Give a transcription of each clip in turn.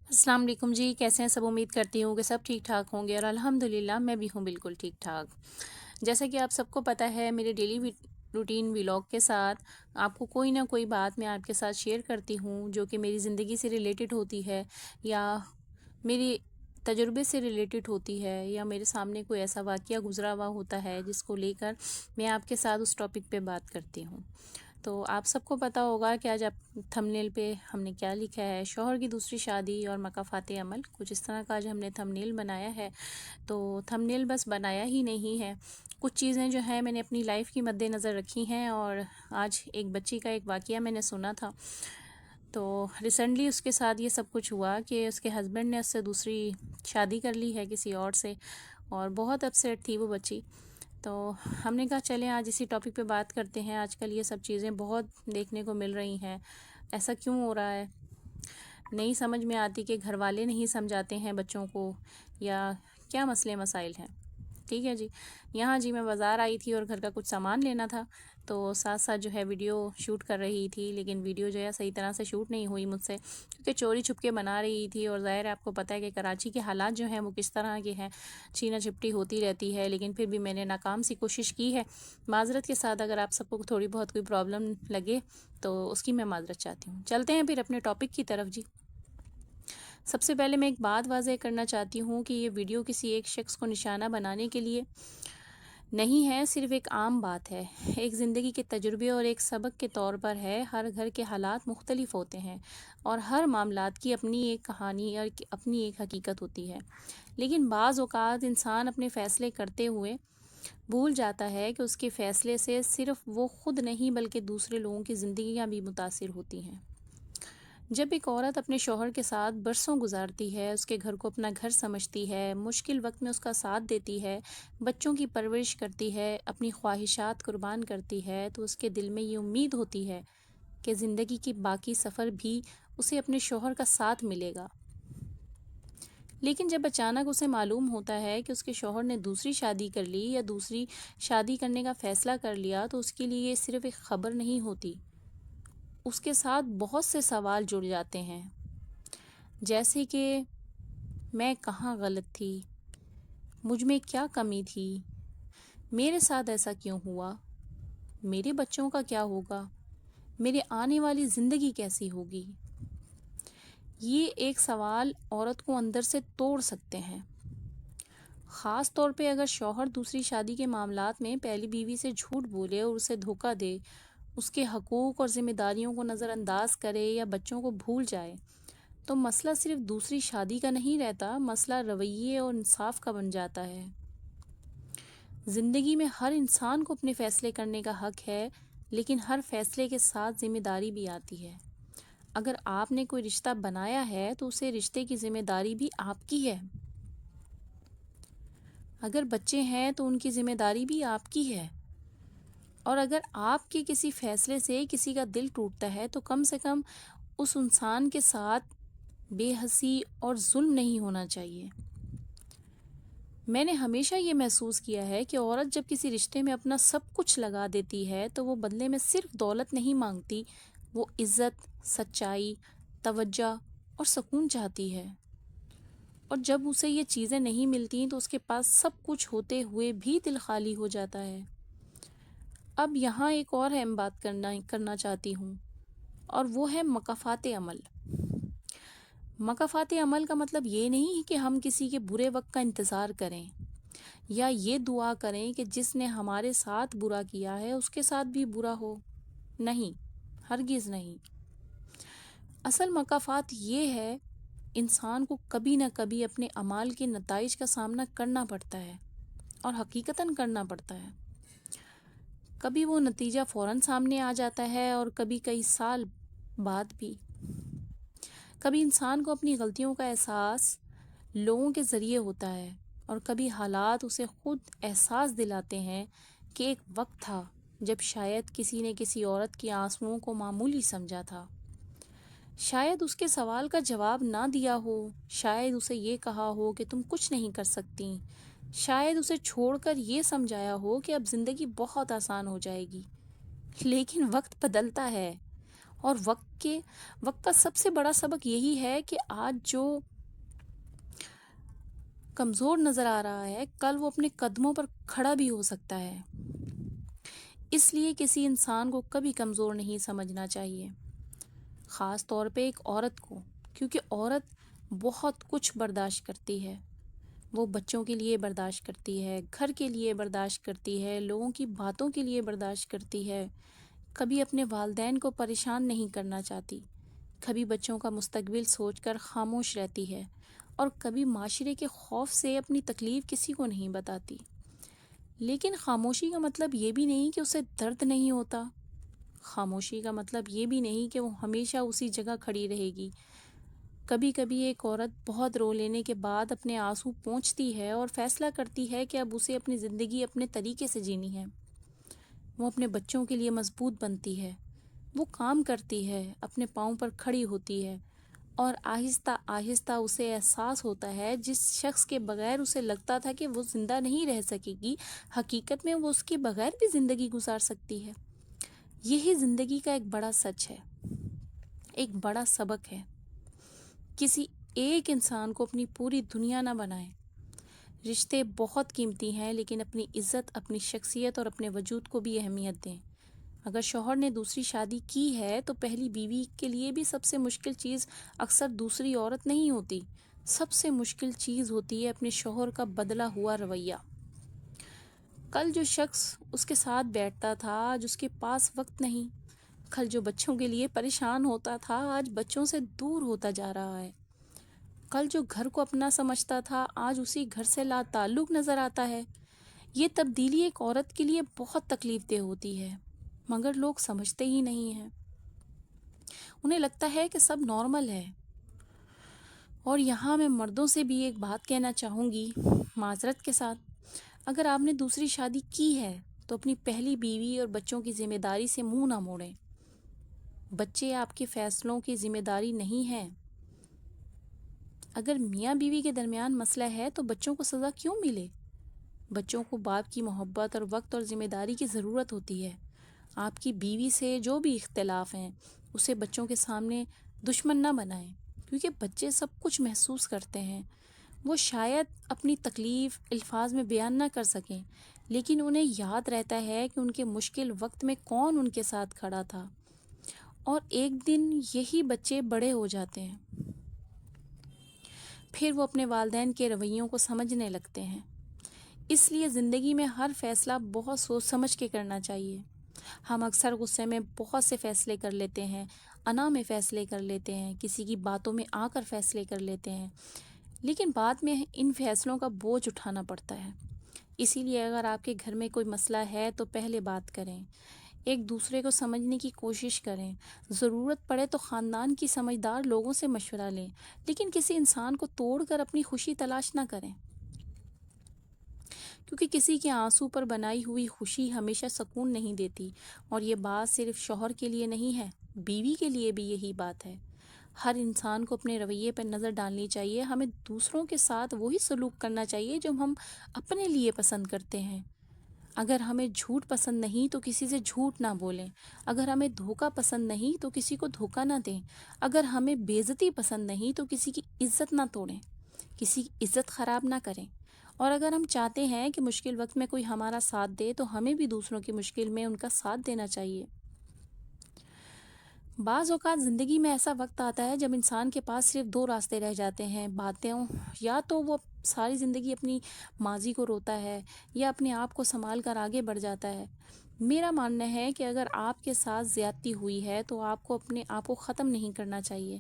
السلام علیکم جی، کیسے ہیں سب؟ امید کرتی ہوں کہ سب ٹھیک ٹھاک ہوں گے، اور الحمدللہ میں بھی ہوں بالکل ٹھیک ٹھاک۔ جیسا کہ آپ سب کو پتہ ہے، میرے ڈیلی روٹین ولاگ کے ساتھ آپ کو کوئی نہ کوئی بات میں آپ کے ساتھ شیئر کرتی ہوں جو کہ میری زندگی سے ریلیٹڈ ہوتی ہے، یا میری تجربے سے ریلیٹڈ ہوتی ہے، یا میرے سامنے کوئی ایسا واقعہ گزرا ہوا ہوتا ہے جس کو لے کر میں آپ کے ساتھ اس ٹاپک پہ بات کرتی ہوں۔ تو آپ سب کو پتہ ہوگا کہ آج آپ تھمبنیل پہ ہم نے کیا لکھا ہے، شوہر کی دوسری شادی اور مکافات عمل، کچھ اس طرح کا آج ہم نے تھمبنیل بنایا ہے۔ تو تھمبنیل بس بنایا ہی نہیں ہے، کچھ چیزیں جو ہیں میں نے اپنی لائف کی مد نظر رکھی ہیں، اور آج ایک بچی کا ایک واقعہ میں نے سنا تھا، تو ریسنٹلی اس کے ساتھ یہ سب کچھ ہوا کہ اس کے ہسبینڈ نے اس سے دوسری شادی کر لی ہے کسی اور سے، اور بہت اپسیٹ تھی وہ بچی۔ تو ہم نے کہا چلیں آج اسی ٹاپک پہ بات کرتے ہیں۔ آج کل یہ سب چیزیں بہت دیکھنے کو مل رہی ہیں، ایسا کیوں ہو رہا ہے؟ نہیں سمجھ میں آتی کہ گھر والے نہیں سمجھاتے ہیں بچوں کو، یا کیا مسئلے مسائل ہیں؟ ٹھیک ہے جی، یہاں جی میں بازار آئی تھی اور گھر کا کچھ سامان لینا تھا، تو ساتھ ساتھ جو ہے ویڈیو شوٹ کر رہی تھی، لیکن ویڈیو جو ہے صحیح طرح سے شوٹ نہیں ہوئی مجھ سے، کیونکہ چوری چھپ کے بنا رہی تھی، اور ظاہر ہے آپ کو پتہ ہے کہ کراچی کے حالات جو ہیں وہ کس طرح کے ہیں، چھینا جھپٹی ہوتی رہتی ہے، لیکن پھر بھی میں نے ناکام سی کوشش کی ہے۔ معذرت کے ساتھ اگر آپ سب کو تھوڑی بہت کوئی پرابلم لگے تو اس کی میں معذرت چاہتی ہوں۔ چلتے ہیں پھر اپنے ٹاپک کی طرف جی۔ سب سے پہلے میں ایک بات واضح کرنا چاہتی ہوں کہ یہ ویڈیو کسی ایک شخص کو نشانہ بنانے کے لیے نہیں ہے، صرف ایک عام بات ہے، ایک زندگی کے تجربے اور ایک سبق کے طور پر ہے۔ ہر گھر کے حالات مختلف ہوتے ہیں، اور ہر معاملات کی اپنی ایک کہانی اور اپنی ایک حقیقت ہوتی ہے، لیکن بعض اوقات انسان اپنے فیصلے کرتے ہوئے بھول جاتا ہے کہ اس کے فیصلے سے صرف وہ خود نہیں بلکہ دوسرے لوگوں کی زندگیاں بھی متاثر ہوتی ہیں۔ جب ایک عورت اپنے شوہر کے ساتھ برسوں گزارتی ہے، اس کے گھر کو اپنا گھر سمجھتی ہے، مشکل وقت میں اس کا ساتھ دیتی ہے، بچوں کی پرورش کرتی ہے، اپنی خواہشات قربان کرتی ہے، تو اس کے دل میں یہ امید ہوتی ہے کہ زندگی کی باقی سفر بھی اسے اپنے شوہر کا ساتھ ملے گا۔ لیکن جب اچانک اسے معلوم ہوتا ہے کہ اس کے شوہر نے دوسری شادی کر لی یا دوسری شادی کرنے کا فیصلہ کر لیا، تو اس کے لیے یہ صرف ایک خبر نہیں ہوتی، اس کے ساتھ بہت سے سوال جڑ جاتے ہیں، جیسے کہ میں کہاں غلط تھی، مجھ میں کیا کمی تھی، میرے ساتھ ایسا کیوں ہوا، میرے بچوں کا کیا ہوگا، میرے آنے والی زندگی کیسی ہوگی۔ یہ ایک سوال عورت کو اندر سے توڑ سکتے ہیں، خاص طور پہ اگر شوہر دوسری شادی کے معاملات میں پہلی بیوی سے جھوٹ بولے اور اسے دھوکہ دے، اس کے حقوق اور ذمہ داریوں کو نظر انداز کرے یا بچوں کو بھول جائے، تو مسئلہ صرف دوسری شادی کا نہیں رہتا، مسئلہ رویے اور انصاف کا بن جاتا ہے۔ زندگی میں ہر انسان کو اپنے فیصلے کرنے کا حق ہے، لیکن ہر فیصلے کے ساتھ ذمہ داری بھی آتی ہے۔ اگر آپ نے کوئی رشتہ بنایا ہے تو اسے رشتے کی ذمہ داری بھی آپ کی ہے۔ اگر بچے ہیں تو ان کی ذمہ داری بھی آپ کی ہے، اور اگر آپ کے کسی فیصلے سے کسی کا دل ٹوٹتا ہے تو کم سے کم اس انسان کے ساتھ بے حسی اور ظلم نہیں ہونا چاہیے۔ میں نے ہمیشہ یہ محسوس کیا ہے کہ عورت جب کسی رشتے میں اپنا سب کچھ لگا دیتی ہے تو وہ بدلے میں صرف دولت نہیں مانگتی، وہ عزت، سچائی، توجہ اور سکون چاہتی ہے، اور جب اسے یہ چیزیں نہیں ملتی تو اس کے پاس سب کچھ ہوتے ہوئے بھی دل خالی ہو جاتا ہے۔ اب یہاں ایک اور اہم بات کرنا چاہتی ہوں، اور وہ ہے مکافات عمل۔ مکافات عمل کا مطلب یہ نہیں کہ ہم کسی کے برے وقت کا انتظار کریں، یا یہ دعا کریں کہ جس نے ہمارے ساتھ برا کیا ہے اس کے ساتھ بھی برا ہو۔ نہیں، ہرگز نہیں۔ اصل مکافات یہ ہے، انسان کو کبھی نہ کبھی اپنے اعمال کے نتائج کا سامنا کرنا پڑتا ہے، اور حقیقتاً کرنا پڑتا ہے۔ کبھی وہ نتیجہ فوراً سامنے آ جاتا ہے، اور کبھی کئی سال بعد بھی۔ کبھی انسان کو اپنی غلطیوں کا احساس لوگوں کے ذریعے ہوتا ہے، اور کبھی حالات اسے خود احساس دلاتے ہیں کہ ایک وقت تھا جب شاید کسی نے کسی عورت کی آنسوؤں کو معمولی سمجھا تھا، شاید اس کے سوال کا جواب نہ دیا ہو، شاید اسے یہ کہا ہو کہ تم کچھ نہیں کر سکتی، شاید اسے چھوڑ کر یہ سمجھایا ہو کہ اب زندگی بہت آسان ہو جائے گی۔ لیکن وقت بدلتا ہے، اور وقت کا سب سے بڑا سبق یہی ہے کہ آج جو کمزور نظر آ رہا ہے کل وہ اپنے قدموں پر کھڑا بھی ہو سکتا ہے۔ اس لیے کسی انسان کو کبھی کمزور نہیں سمجھنا چاہیے، خاص طور پہ ایک عورت کو، کیونکہ عورت بہت کچھ برداشت کرتی ہے۔ وہ بچوں کے لیے برداشت کرتی ہے، گھر کے لیے برداشت کرتی ہے، لوگوں کی باتوں کے لیے برداشت کرتی ہے، کبھی اپنے والدین کو پریشان نہیں کرنا چاہتی، کبھی بچوں کا مستقبل سوچ کر خاموش رہتی ہے، اور کبھی معاشرے کے خوف سے اپنی تکلیف کسی کو نہیں بتاتی۔ لیکن خاموشی کا مطلب یہ بھی نہیں کہ اسے درد نہیں ہوتا، خاموشی کا مطلب یہ بھی نہیں کہ وہ ہمیشہ اسی جگہ کھڑی رہے گی۔ کبھی کبھی ایک عورت بہت رو لینے کے بعد اپنے آنسو پونچھتی ہے اور فیصلہ کرتی ہے کہ اب اسے اپنی زندگی اپنے طریقے سے جینی ہے۔ وہ اپنے بچوں کے لیے مضبوط بنتی ہے، وہ کام کرتی ہے، اپنے پاؤں پر کھڑی ہوتی ہے، اور آہستہ آہستہ اسے احساس ہوتا ہے جس شخص کے بغیر اسے لگتا تھا کہ وہ زندہ نہیں رہ سکے گی، حقیقت میں وہ اس کے بغیر بھی زندگی گزار سکتی ہے۔ یہی زندگی کا ایک بڑا سچ ہے، ایک بڑا سبق ہے۔ کسی ایک انسان کو اپنی پوری دنیا نہ بنائیں۔ رشتے بہت قیمتی ہیں، لیکن اپنی عزت، اپنی شخصیت اور اپنے وجود کو بھی اہمیت دیں۔ اگر شوہر نے دوسری شادی کی ہے تو پہلی بیوی کے لیے بھی سب سے مشکل چیز اکثر دوسری عورت نہیں ہوتی، سب سے مشکل چیز ہوتی ہے اپنے شوہر کا بدلا ہوا رویہ۔ کل جو شخص اس کے ساتھ بیٹھتا تھا آج اس کے پاس وقت نہیں، کل جو بچوں کے لیے پریشان ہوتا تھا آج بچوں سے دور ہوتا جا رہا ہے، کل جو گھر کو اپنا سمجھتا تھا آج اسی گھر سے لا تعلق نظر آتا ہے۔ یہ تبدیلی ایک عورت کے لیے بہت تکلیف دہ ہوتی ہے، مگر لوگ سمجھتے ہی نہیں ہیں۔ انہیں لگتا ہے کہ سب نارمل ہے۔ اور یہاں میں مردوں سے بھی ایک بات کہنا چاہوں گی، معذرت کے ساتھ، اگر آپ نے دوسری شادی کی ہے تو اپنی پہلی بیوی اور بچوں کی ذمہ داری سے منہ نہ موڑیں۔ بچے آپ کے فیصلوں کی ذمہ داری نہیں ہیں۔ اگر میاں بیوی کے درمیان مسئلہ ہے تو بچوں کو سزا کیوں ملے؟ بچوں کو باپ کی محبت اور وقت اور ذمہ داری کی ضرورت ہوتی ہے۔ آپ کی بیوی سے جو بھی اختلاف ہیں اسے بچوں کے سامنے دشمن نہ بنائیں، کیونکہ بچے سب کچھ محسوس کرتے ہیں۔ وہ شاید اپنی تکلیف الفاظ میں بیان نہ کر سکیں، لیکن انہیں یاد رہتا ہے کہ ان کے مشکل وقت میں کون ان کے ساتھ کھڑا تھا، اور ایک دن یہی بچے بڑے ہو جاتے ہیں، پھر وہ اپنے والدین کے رویوں کو سمجھنے لگتے ہیں۔ اس لیے زندگی میں ہر فیصلہ بہت سوچ سمجھ کے کرنا چاہیے۔ ہم اکثر غصے میں بہت سے فیصلے کر لیتے ہیں، انا میں فیصلے کر لیتے ہیں، کسی کی باتوں میں آ کر فیصلے کر لیتے ہیں، لیکن بعد میں ان فیصلوں کا بوجھ اٹھانا پڑتا ہے۔ اسی لیے اگر آپ کے گھر میں کوئی مسئلہ ہے تو پہلے بات کریں، ایک دوسرے کو سمجھنے کی کوشش کریں، ضرورت پڑے تو خاندان کی سمجھدار لوگوں سے مشورہ لیں، لیکن کسی انسان کو توڑ کر اپنی خوشی تلاش نہ کریں، کیونکہ کسی کے آنسو پر بنائی ہوئی خوشی ہمیشہ سکون نہیں دیتی۔ اور یہ بات صرف شوہر کے لیے نہیں ہے، بیوی کے لیے بھی یہی بات ہے۔ ہر انسان کو اپنے رویے پر نظر ڈالنی چاہیے۔ ہمیں دوسروں کے ساتھ وہی سلوک کرنا چاہیے جو ہم اپنے لیے پسند کرتے ہیں۔ اگر ہمیں جھوٹ پسند نہیں تو کسی سے جھوٹ نہ بولیں، اگر ہمیں دھوکہ پسند نہیں تو کسی کو دھوکہ نہ دیں، اگر ہمیں بے عزتی پسند نہیں تو کسی کی عزت نہ توڑیں، کسی کی عزت خراب نہ کریں، اور اگر ہم چاہتے ہیں کہ مشکل وقت میں کوئی ہمارا ساتھ دے تو ہمیں بھی دوسروں کی مشکل میں ان کا ساتھ دینا چاہیے۔ بعض اوقات زندگی میں ایسا وقت آتا ہے جب انسان کے پاس صرف دو راستے رہ جاتے ہیں باتیں، یا تو وہ ساری زندگی اپنی ماضی کو روتا ہے یا اپنے آپ کو سنبھال کر آگے بڑھ جاتا ہے۔ میرا ماننا ہے کہ اگر آپ کے ساتھ زیادتی ہوئی ہے تو آپ کو اپنے آپ کو ختم نہیں کرنا چاہیے۔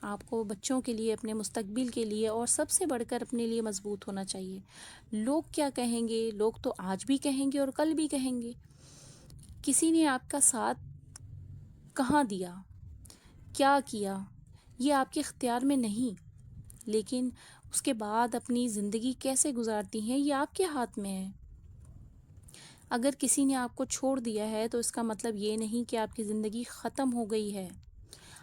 آپ کو بچوں کے لیے، اپنے مستقبل کے لیے اور سب سے بڑھ کر اپنے لیے مضبوط ہونا چاہیے۔ لوگ کیا کہیں گے؟ لوگ تو آج بھی کہیں گے اور کل بھی کہیں گے۔ کسی نے آپ کا ساتھ کہاں دیا، کیا کیا، یہ آپ کے اختیار میں نہیں، لیکن اس کے بعد اپنی زندگی کیسے گزارتی ہیں یہ آپ کے ہاتھ میں ہے۔ اگر کسی نے آپ کو چھوڑ دیا ہے تو اس کا مطلب یہ نہیں کہ آپ کی زندگی ختم ہو گئی ہے۔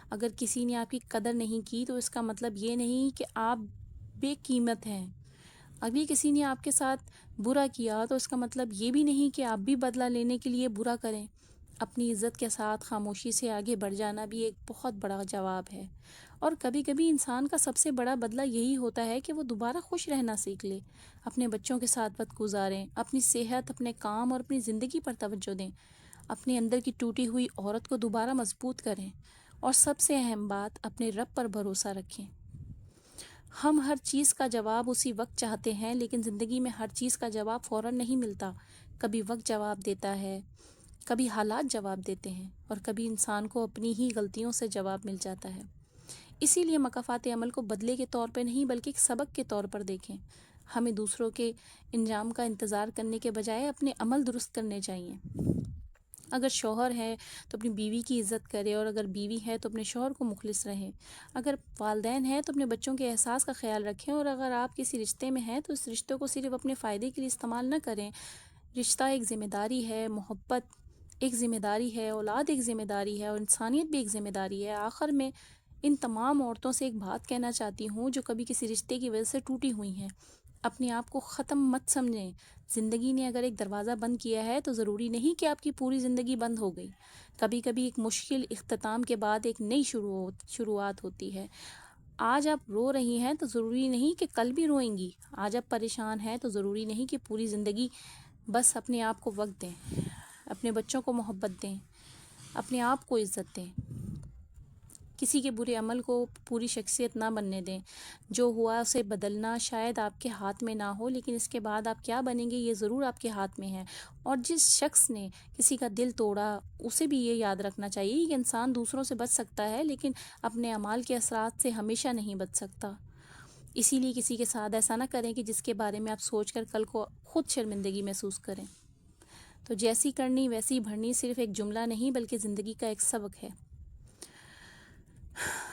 اگر کسی نے آپ کی قدر نہیں کی تو اس کا مطلب یہ نہیں کہ آپ بے قیمت ہیں۔ اگر کسی نے آپ کے ساتھ برا کیا تو اس کا مطلب یہ بھی نہیں کہ آپ بھی بدلہ لینے کے لیے برا کریں۔ اپنی عزت کے ساتھ خاموشی سے آگے بڑھ جانا بھی ایک بہت بڑا جواب ہے۔ اور کبھی کبھی انسان کا سب سے بڑا بدلہ یہی ہوتا ہے کہ وہ دوبارہ خوش رہنا سیکھ لے، اپنے بچوں کے ساتھ وقت گزاریں، اپنی صحت، اپنے کام اور اپنی زندگی پر توجہ دیں، اپنے اندر کی ٹوٹی ہوئی عورت کو دوبارہ مضبوط کریں، اور سب سے اہم بات، اپنے رب پر بھروسہ رکھیں۔ ہم ہر چیز کا جواب اسی وقت چاہتے ہیں، لیکن زندگی میں ہر چیز کا جواب فوراً نہیں ملتا۔ کبھی وقت جواب دیتا ہے، کبھی حالات جواب دیتے ہیں، اور کبھی انسان کو اپنی ہی غلطیوں سے جواب مل جاتا ہے۔ اسی لیے مکافات عمل کو بدلے کے طور پہ نہیں بلکہ ایک سبق کے طور پر دیکھیں۔ ہمیں دوسروں کے انجام کا انتظار کرنے کے بجائے اپنے عمل درست کرنے چاہیے۔ اگر شوہر ہے تو اپنی بیوی کی عزت کرے، اور اگر بیوی ہے تو اپنے شوہر کو مخلص رہیں۔ اگر والدین ہیں تو اپنے بچوں کے احساس کا خیال رکھیں، اور اگر آپ کسی رشتے میں ہیں تو اس رشتے کو صرف اپنے فائدے کے لیے استعمال نہ کریں۔ رشتہ ایک ذمہ داری ہے، محبت ایک ذمہ داری ہے، اولاد ایک ذمہ داری ہے، اور انسانیت بھی ایک ذمہ داری ہے۔ آخر میں ان تمام عورتوں سے ایک بات کہنا چاہتی ہوں جو کبھی کسی رشتے کی وجہ سے ٹوٹی ہوئی ہیں: اپنے آپ کو ختم مت سمجھیں۔ زندگی نے اگر ایک دروازہ بند کیا ہے تو ضروری نہیں کہ آپ کی پوری زندگی بند ہو گئی۔ کبھی کبھی ایک مشکل اختتام کے بعد ایک نئی شروعات ہوتی ہے۔ آج آپ رو رہی ہیں تو ضروری نہیں کہ کل بھی روئیں گی۔ آج آپ پریشان ہیں تو ضروری نہیں کہ پوری زندگی۔ بس اپنے آپ کو وقت دیں، اپنے بچوں کو محبت دیں، اپنے آپ کو عزت دیں، کسی کے برے عمل کو پوری شخصیت نہ بننے دیں۔ جو ہوا اسے بدلنا شاید آپ کے ہاتھ میں نہ ہو، لیکن اس کے بعد آپ کیا بنیں گے یہ ضرور آپ کے ہاتھ میں ہے۔ اور جس شخص نے کسی کا دل توڑا اسے بھی یہ یاد رکھنا چاہیے کہ انسان دوسروں سے بچ سکتا ہے، لیکن اپنے اعمال کے اثرات سے ہمیشہ نہیں بچ سکتا۔ اسی لیے کسی کے ساتھ ایسا نہ کریں کہ جس کے بارے میں آپ سوچ کر کل کو خود شرمندگی محسوس کریں۔ تو جیسی کرنی ویسی بھرنی صرف ایک جملہ نہیں بلکہ زندگی کا ایک سبق ہے۔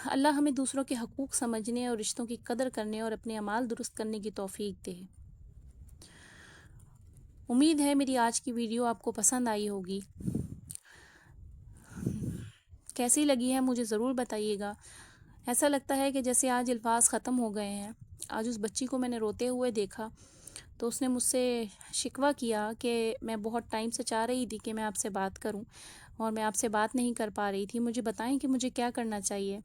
اللہ ہمیں دوسروں کے حقوق سمجھنے اور رشتوں کی قدر کرنے اور اپنے اعمال درست کرنے کی توفیق دے۔ امید ہے میری آج کی ویڈیو آپ کو پسند آئی ہوگی۔ کیسی لگی ہے مجھے ضرور بتائیے گا۔ ایسا لگتا ہے کہ جیسے آج الفاظ ختم ہو گئے ہیں۔ آج اس بچی کو میں نے روتے ہوئے دیکھا تو اس نے مجھ سے شکوہ کیا کہ میں بہت ٹائم سے چاہ رہی تھی کہ میں آپ سے بات کروں، اور میں آپ سے بات نہیں کر پا رہی تھی، مجھے بتائیں کہ مجھے کیا کرنا چاہیے۔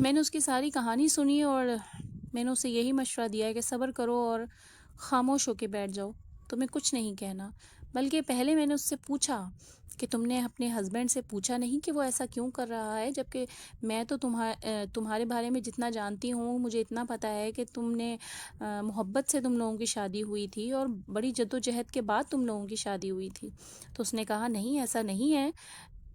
میں نے اس کی ساری کہانی سنی، اور میں نے اسے یہی مشورہ دیا ہے کہ صبر کرو اور خاموش ہو کے بیٹھ جاؤ، تمہیں کچھ نہیں کہنا۔ بلکہ پہلے میں نے اس سے پوچھا کہ تم نے اپنے ہسبینڈ سے پوچھا نہیں کہ وہ ایسا کیوں کر رہا ہے، جبکہ میں تو تمہارے بارے میں جتنا جانتی ہوں مجھے اتنا پتہ ہے کہ تم نے محبت سے تم لوگوں کی شادی ہوئی تھی، اور بڑی جدوجہد کے بعد تم لوگوں کی شادی ہوئی تھی۔ تو اس نے کہا نہیں، ایسا نہیں ہے،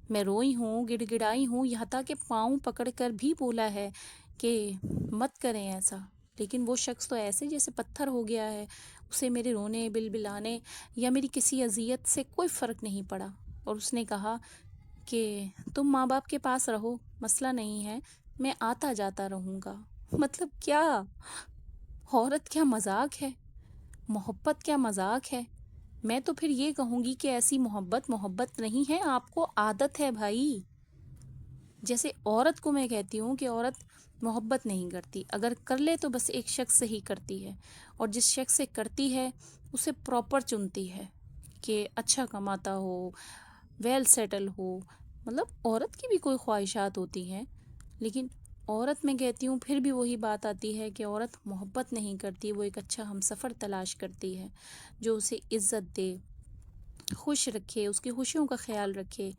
میں روئی ہوں، گڑ گڑائی ہوں، یہاں تک کہ پاؤں پکڑ کر بھی بولا ہے کہ مت کریں ایسا، لیکن وہ شخص تو ایسے جیسے پتھر ہو گیا ہے، اسے میرے رونے، بلبلانے یا میری کسی اذیت سے کوئی فرق نہیں پڑا۔ اور اس نے کہا کہ تم ماں باپ کے پاس رہو، مسئلہ نہیں ہے، میں آتا جاتا رہوں گا۔ مطلب کیا؟ عورت کیا مذاق ہے؟ محبت کیا مذاق ہے؟ میں تو پھر یہ کہوں گی کہ ایسی محبت نہیں ہے، آپ کو عادت ہے بھائی۔ جیسے عورت کو میں کہتی ہوں کہ عورت محبت نہیں کرتی، اگر کر لے تو بس ایک شخص سے ہی کرتی ہے، اور جس شخص سے کرتی ہے اسے پراپر چنتی ہے کہ اچھا کماتا ہو، ویل سیٹل ہو۔ مطلب عورت کی بھی کوئی خواہشات ہوتی ہیں، لیکن عورت میں کہتی ہوں پھر بھی وہی بات آتی ہے کہ عورت محبت نہیں کرتی، وہ ایک اچھا ہمسفر تلاش کرتی ہے جو اسے عزت دے، خوش رکھے، اس کی خوشیوں کا خیال رکھے۔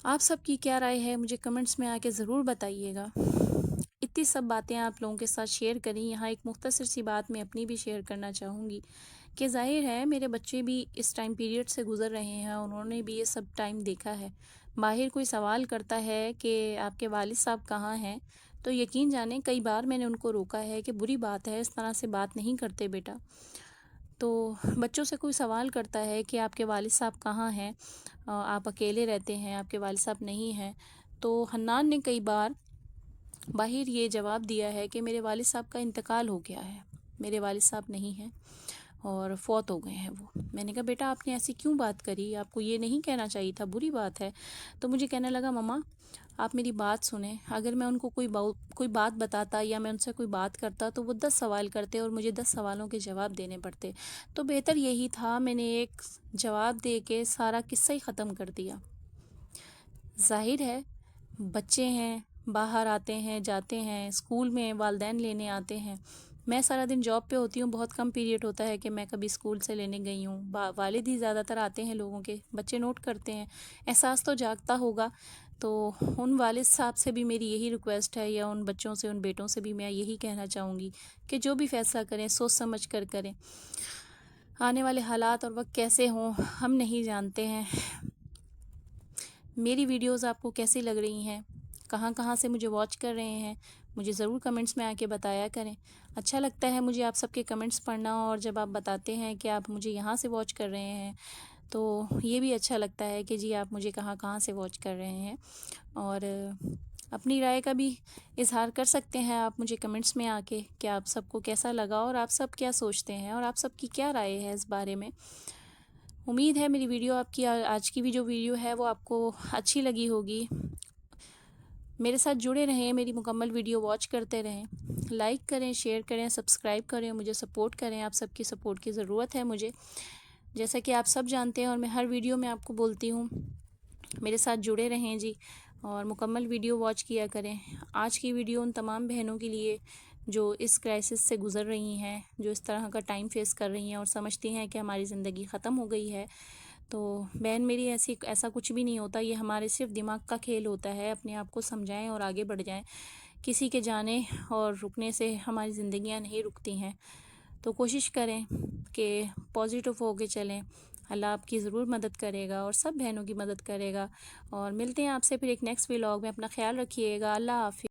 آپ سب کی کیا رائے ہے مجھے کمنٹس میں آ کے ضرور بتائیے گا۔ اتنی سب باتیں آپ لوگوں کے ساتھ شیئر کریں، یہاں ایک مختصر سی بات میں اپنی بھی شیئر کرنا چاہوں گی کہ ظاہر ہے میرے بچے بھی اس ٹائم پیریڈ سے گزر رہے ہیں، انہوں نے بھی یہ سب ٹائم دیکھا ہے۔ باہر کوئی سوال کرتا ہے کہ آپ کے والد صاحب کہاں ہیں، تو یقین جانیں کئی بار میں نے ان کو روکا ہے کہ بری بات ہے، اس طرح سے بات نہیں کرتے بیٹا۔ تو بچوں سے کوئی سوال کرتا ہے کہ آپ کے والد صاحب کہاں ہیں، آپ اکیلے رہتے ہیں، آپ کے والد صاحب نہیں ہیں، تو حنان نے کئی بار باہر یہ جواب دیا ہے کہ میرے والد صاحب کا انتقال ہو گیا ہے، میرے والد صاحب نہیں ہیں اور فوت ہو گئے ہیں وہ۔ میں نے کہا بیٹا آپ نے ایسی کیوں بات کری، آپ کو یہ نہیں کہنا چاہیے تھا، بری بات ہے۔ تو مجھے کہنے لگا مما آپ میری بات سنیں. اگر میں ان کو کوئی بات بتاتا یا میں ان سے کوئی بات کرتا تو وہ 10 سوال کرتے اور مجھے 10 سوالوں کے جواب دینے پڑتے. تو بہتر یہی تھا میں نے ایک جواب دے کے سارا قصہ ہی ختم کر دیا. ظاہر ہے بچے ہیں، باہر آتے ہیں جاتے ہیں، اسکول میں والدین لینے آتے ہیں. میں سارا دن جاب پہ ہوتی ہوں، بہت کم پیریڈ ہوتا ہے کہ میں کبھی اسکول سے لینے گئی ہوں. والد ہی زیادہ تر آتے ہیں لوگوں کے، بچے نوٹ کرتے ہیں. احساس تو جاگتا ہوگا. تو ان والد صاحب سے بھی میری یہی ریکویسٹ ہے، یا ان بچوں سے، ان بیٹوں سے بھی میں یہی کہنا چاہوں گی کہ جو بھی فیصلہ کریں سوچ سمجھ کر کریں. آنے والے حالات اور وقت کیسے ہوں ہم نہیں جانتے ہیں. میری ویڈیوز آپ کو کیسی لگ رہی ہیں؟ کہاں کہاں سے مجھے واچ کر رہے ہیں؟ مجھے ضرور کمنٹس میں آ کے بتایا کریں. اچھا لگتا ہے مجھے آپ سب کے کمنٹس پڑھنا، اور جب آپ بتاتے ہیں کہ آپ مجھے یہاں سے واچ کر رہے ہیں تو یہ بھی اچھا لگتا ہے کہ جی آپ مجھے کہاں کہاں سے واچ کر رہے ہیں. اور اپنی رائے کا بھی اظہار کر سکتے ہیں آپ مجھے کمنٹس میں آ کے کہ آپ سب کو کیسا لگا اور آپ سب کیا سوچتے ہیں اور آپ سب کی کیا رائے ہے اس بارے میں. امید ہے میری ویڈیو آپ کی آج کی بھی جو ویڈیو ہے وہ آپ کو اچھی لگی ہوگی. میرے ساتھ جڑے رہیں، میری مکمل ویڈیو واچ کرتے رہیں. لائک کریں، شیئر کریں، سبسکرائب کریں، مجھے سپورٹ کریں. آپ سب کی سپورٹ کی ضرورت ہے مجھے، جیسا کہ آپ سب جانتے ہیں اور میں ہر ویڈیو میں آپ کو بولتی ہوں. میرے ساتھ جڑے رہیں جی، اور مکمل ویڈیو واچ کیا کریں. آج کی ویڈیو ان تمام بہنوں کے لیے جو اس کرائسس سے گزر رہی ہیں، جو اس طرح کا ٹائم فیس کر رہی ہیں اور سمجھتی ہیں کہ ہماری زندگی ختم ہو گئی ہے. تو بہن میری ایسا کچھ بھی نہیں ہوتا، یہ ہمارے صرف دماغ کا کھیل ہوتا ہے. اپنے آپ کو سمجھائیں اور آگے بڑھ جائیں. کسی کے جانے اور رکنے سے ہماری زندگیاں نہیں رکتی ہیں. تو کوشش کریں کہ پازیٹیو ہو کے چلیں. اللہ آپ کی ضرور مدد کرے گا اور سب بہنوں کی مدد کرے گا. اور ملتے ہیں آپ سے پھر ایک نیکسٹ ولاگ میں. اپنا خیال رکھیے گا. اللہ حافظ.